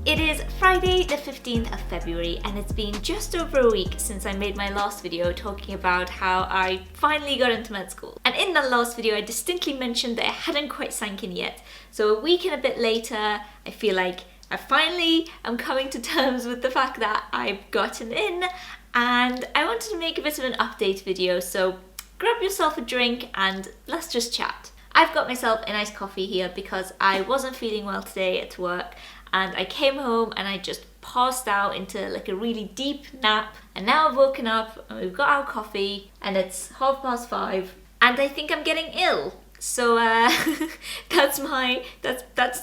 It is Friday the 15th of February and it's been just over a week since I made my last video talking about how I finally got into med school. And in that last video I distinctly mentioned that I hadn't quite sank in yet. So a week and a bit later I feel like I finally am coming to terms with the fact that I've gotten in, and I wanted to make a bit of an update video, so grab yourself a drink and let's just chat. I've got myself a nice coffee here because I wasn't feeling well today at work. And I came home and I just passed out into like a really deep nap, and now I've woken up and we've got our coffee and it's 5:30 and I think I'm getting ill. So that's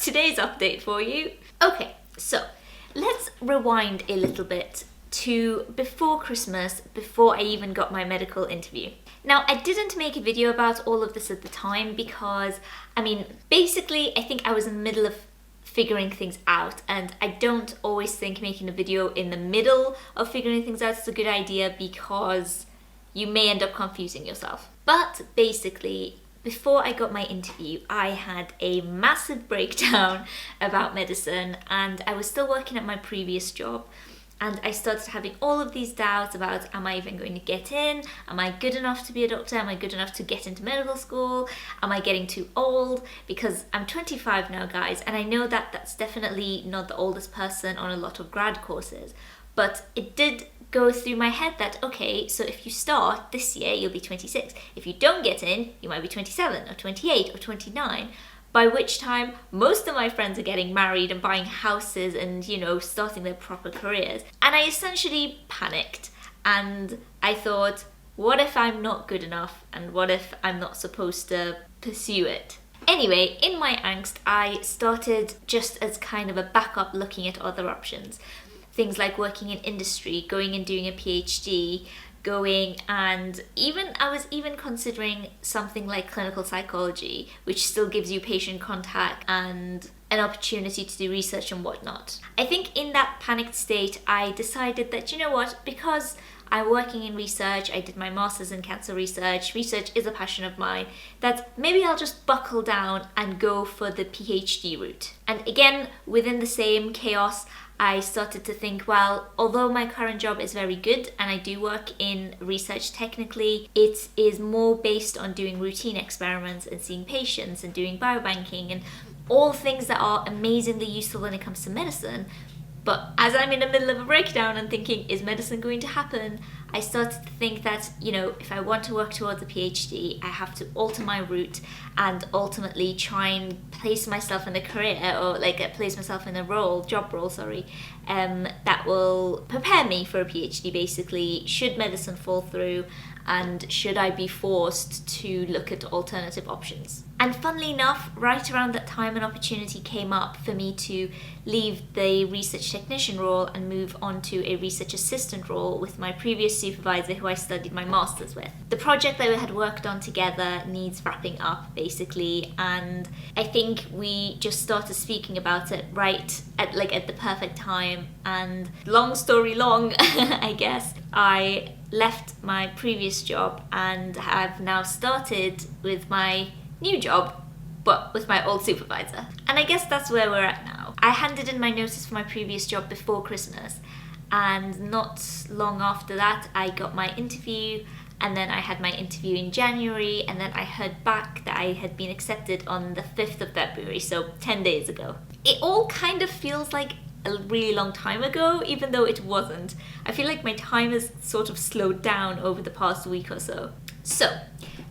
today's update for you. Okay, so let's rewind a little bit to before Christmas, before I even got my medical interview. Now, I didn't make a video about all of this at the time because, basically I think I was in the middle of figuring things out, and I don't always think making a video in the middle of figuring things out is a good idea because you may end up confusing yourself. But basically, before I got my interview, I had a massive breakdown about medicine, and I was still working at my previous job. And I started having all of these doubts about, am I even going to get in? Am I good enough to be a doctor? Am I good enough to get into medical school? Am I getting too old? Because I'm 25 now, guys, and I know that that's definitely not the oldest person on a lot of grad courses. But it did go through my head that, okay, so if you start this year, you'll be 26. If you don't get in, you might be 27 or 28 or 29. By which time most of my friends are getting married and buying houses and, starting their proper careers. And I essentially panicked, and I thought, what if I'm not good enough, and what if I'm not supposed to pursue it? Anyway, in my angst, I started just as kind of a backup looking at other options. Things like working in industry, going and doing a PhD, I was even considering something like clinical psychology, which still gives you patient contact and an opportunity to do research and whatnot. I think in that panicked state, I decided that, because I'm working in research, I did my master's in cancer research is a passion of mine, that maybe I'll just buckle down and go for the PhD route. And again, within the same chaos, I started to think, well, although my current job is very good and I do work in research technically, it is more based on doing routine experiments and seeing patients and doing biobanking and all things that are amazingly useful when it comes to medicine. But as I'm in the middle of a breakdown and thinking, is medicine going to happen? I started to think that, if I want to work towards a PhD, I have to alter my route and ultimately try and place myself in a career, or place myself in a job role, that will prepare me for a PhD, basically, should medicine fall through and should I be forced to look at alternative options. And funnily enough, right around that time, an opportunity came up for me to leave the research technician role and move on to a research assistant role with my previous supervisor who I studied my master's with. The project that we had worked on together needs wrapping up, basically, and I think we just started speaking about it right at the perfect time. And long story long, I guess, I left my previous job and have now started with my new job, but with my old supervisor. And I guess that's where we're at now. I handed in my notice for my previous job before Christmas, and not long after that I got my interview, and then I had my interview in January, and then I heard back that I had been accepted on the 5th of February, so 10 days ago. It all kind of feels like a really long time ago, even though it wasn't. I feel like my time has sort of slowed down over the past week or so. So,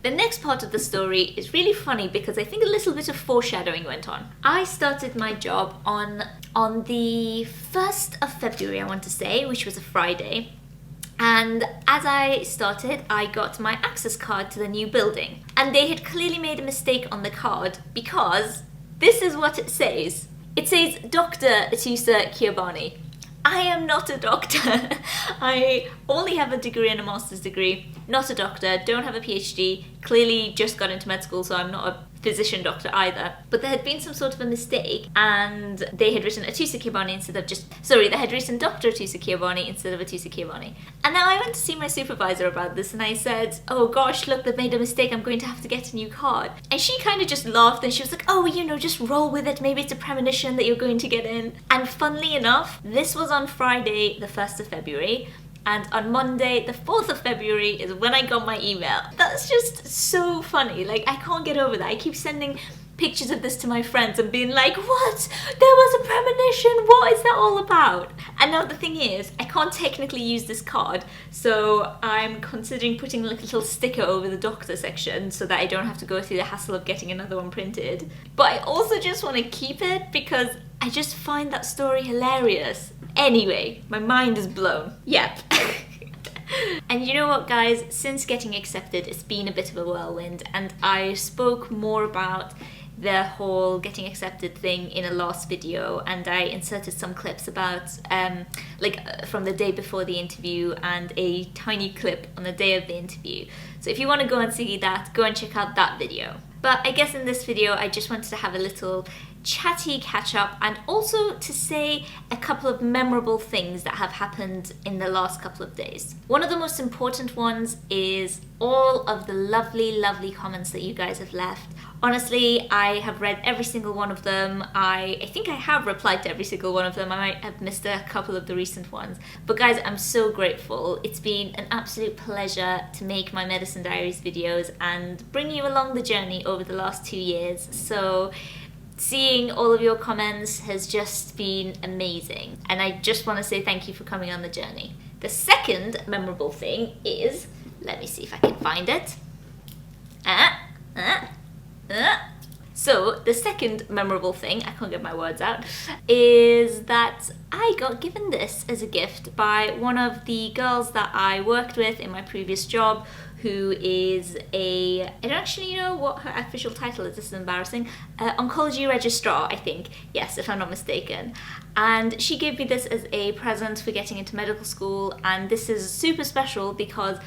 the next part of the story is really funny because I think a little bit of foreshadowing went on. I started my job on the 1st of February, I want to say, which was a Friday. And as I started, I got my access card to the new building. And they had clearly made a mistake on the card because this is what it says. It says Dr. Atousa Kiabani. I am not a doctor. I only have a degree and a master's degree, not a doctor, don't have a PhD, clearly just got into med school, so I'm not a physician doctor either. But there had been some sort of a mistake, and they had written Atousa Kirbani instead of they had written Dr. Atousa Kirbani instead of Atousa Kirbani. And now I went to see my supervisor about this, and I said, oh gosh, look, they've made a mistake, I'm going to have to get a new card. And she kind of just laughed, and she was like, oh, you know, just roll with it, maybe it's a premonition that you're going to get in. And funnily enough, this was on Friday, the 1st of February, and on Monday, the 4th of February is when I got my email. That's just so funny. Like, I can't get over that. I keep sending pictures of this to my friends and being like, what? There was a premonition, what is that all about? And now the thing is, I can't technically use this card, so I'm considering putting like a little sticker over the doctor section so that I don't have to go through the hassle of getting another one printed. But I also just want to keep it because I just find that story hilarious. Anyway, my mind is blown. Yep. And you know what, guys? Since getting accepted, it's been a bit of a whirlwind, and I spoke more about the whole getting accepted thing in a last video, and I inserted some clips about from the day before the interview and a tiny clip on the day of the interview. So if you want to go and see that, go and check out that video. But I guess in this video I just wanted to have a little chatty catch up, and also to say a couple of memorable things that have happened in the last couple of days. One of the most important ones is all of the lovely comments that you guys have left. Honestly, I have read every single one of them. I think I have replied to every single one of them. I might have missed a couple of the recent ones. But guys, I'm so grateful. It's been an absolute pleasure to make my Medicine Diaries videos and bring you along the journey over the last 2 years. So seeing all of your comments has just been amazing. And I just want to say thank you for coming on the journey. The second memorable thing is, let me see if I can find it. So the second memorable thing, I can't get my words out, is that I got given this as a gift by one of the girls that I worked with in my previous job, who is I don't actually know what her official title is, this is embarrassing, oncology registrar, I think, yes, if I'm not mistaken. And she gave me this as a present for getting into medical school, and this is super special because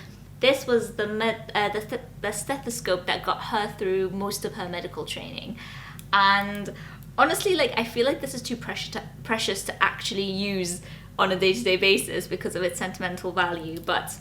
this was the stethoscope that got her through most of her medical training. And honestly, like, I feel like this is too precious to actually use on a day-to-day basis because of its sentimental value, but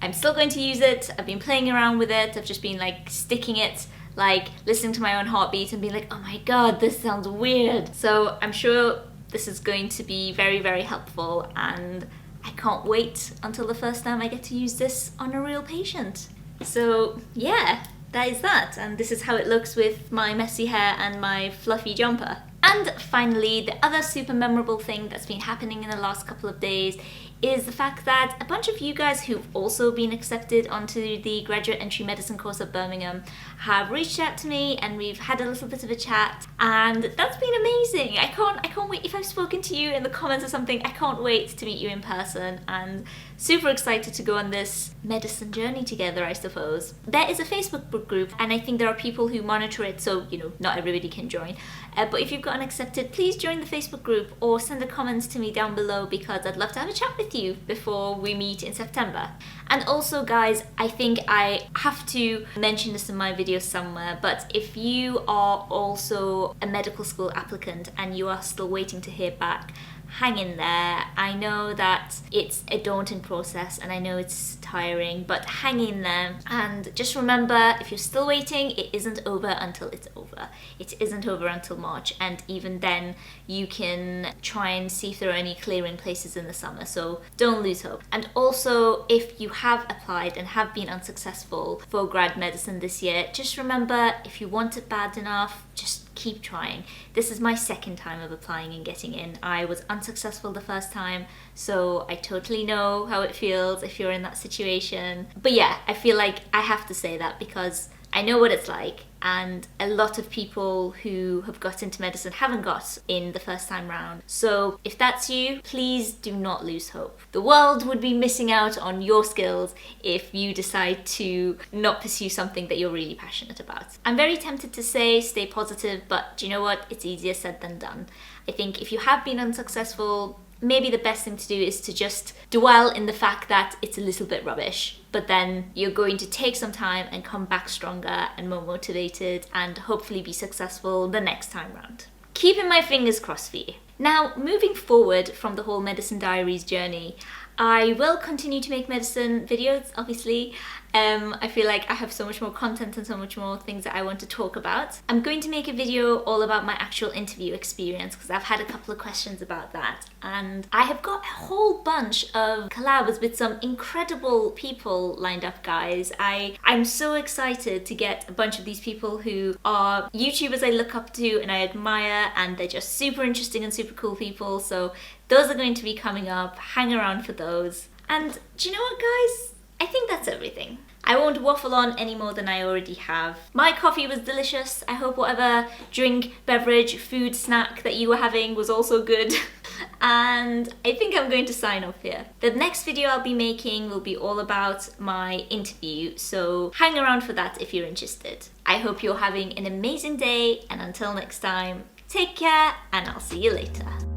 I'm still going to use it. I've been playing around with it. I've just been like sticking it, like listening to my own heartbeat and being like, oh my god, this sounds weird. So I'm sure this is going to be very helpful, and I can't wait until the first time I get to use this on a real patient. So yeah, that is that, and this is how it looks with my messy hair and my fluffy jumper. And finally, the other super memorable thing that's been happening in the last couple of days is the fact that a bunch of you guys who've also been accepted onto the graduate entry medicine course at Birmingham have reached out to me, and we've had a little bit of a chat, and that's been amazing. I can't wait. If I've spoken to you in the comments or something, I can't wait to meet you in person, and super excited to go on this medicine journey together, I suppose. There is a Facebook group, and I think there are people who monitor it, so you know, not everybody can join. But if you've gotten accepted, please join the Facebook group or send the comments to me down below, because I'd love to have a chat with you before we meet in September. And also guys, I think I have to mention this in my video somewhere, but if you are also a medical school applicant and you are still waiting to hear back, hang in there. I know that it's a daunting process and I know it's tiring, but hang in there. And just remember, if you're still waiting, it isn't over until it's over. It isn't over until March, and even then you can try and see if there are any clearing places in the summer, so don't lose hope. And also, if you have applied and have been unsuccessful for grad medicine this year, just remember, if you want it bad enough, just keep trying. This is my second time of applying and getting in. I was unsuccessful the first time, so I totally know how it feels if you're in that situation. But yeah, I feel like I have to say that because I know what it's like, and a lot of people who have got into medicine haven't got in the first time round. So if that's you, please do not lose hope. The world would be missing out on your skills if you decide to not pursue something that you're really passionate about. I'm very tempted to say stay positive, but do you know what? It's easier said than done. I think if you have been unsuccessful, maybe the best thing to do is to just dwell in the fact that it's a little bit rubbish, but then you're going to take some time and come back stronger and more motivated and hopefully be successful the next time round. Keeping my fingers crossed for you. Now, moving forward from the whole Medicine Diaries journey, I will continue to make medicine videos, obviously. I feel like I have so much more content and so much more things that I want to talk about. I'm going to make a video all about my actual interview experience because I've had a couple of questions about that, and I have got a whole bunch of collabs with some incredible people lined up, guys. I'm so excited to get a bunch of these people who are YouTubers I look up to and I admire, and they're just super interesting and super cool people. So those are going to be coming up. Hang around for those. And do you know what, guys? I think that's everything. I won't waffle on any more than I already have. My coffee was delicious. I hope whatever drink, beverage, food, snack that you were having was also good. And I think I'm going to sign off here. The next video I'll be making will be all about my interview, so hang around for that if you're interested. I hope you're having an amazing day, and until next time, take care and I'll see you later.